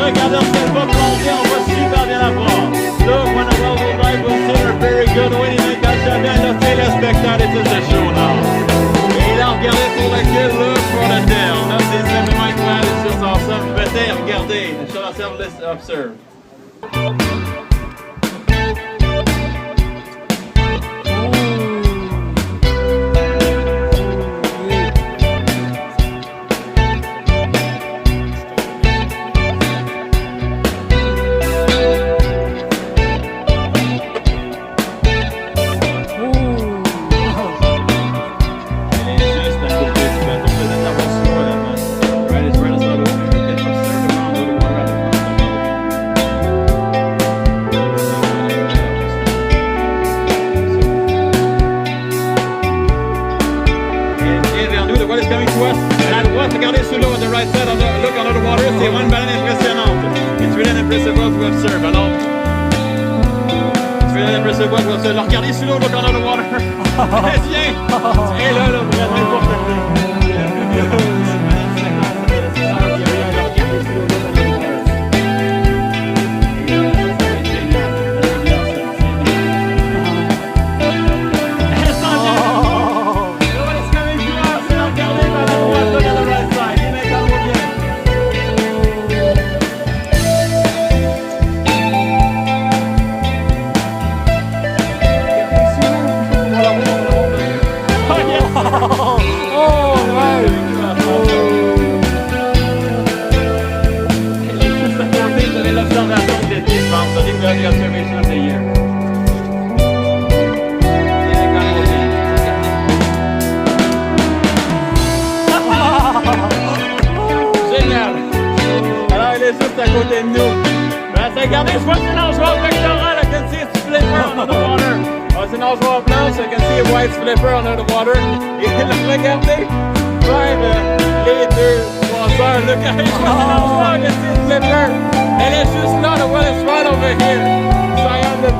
regardez si elle va plonger, on va super bien la voir. Look, when the well will dive, we'll see her very good. Oui, mais quand ça vient, là, téléspectateur, it is the show now. Et là, regardez pour le kill, look for the tail. Là, c'est simplement incroyable, it's just awesome. Peut-être, regardez, show ourselves, let's observe. Regardez sous l'eau, on the right side, on the, look under the water, c'est vraiment une baleine impressionnante. It's really an impressive world to observe. Alors, it's really an impressive world to observe. Alors, regardez sous l'eau, look under the water. Viens! Et là, vraiment important. Génial! Alors, il est juste à côté de nous. Ben, regardez, je vois que c'est une nageoire pectorale. I can see its flipper under the water. C'est une nageoire blanche. I can see a white flipper under the water. Et là, regardez, même les 2-3 heures. Look, je vois que c'est une nageoire. I can see its flipper. Elle est juste là. The well is right over here. So I am the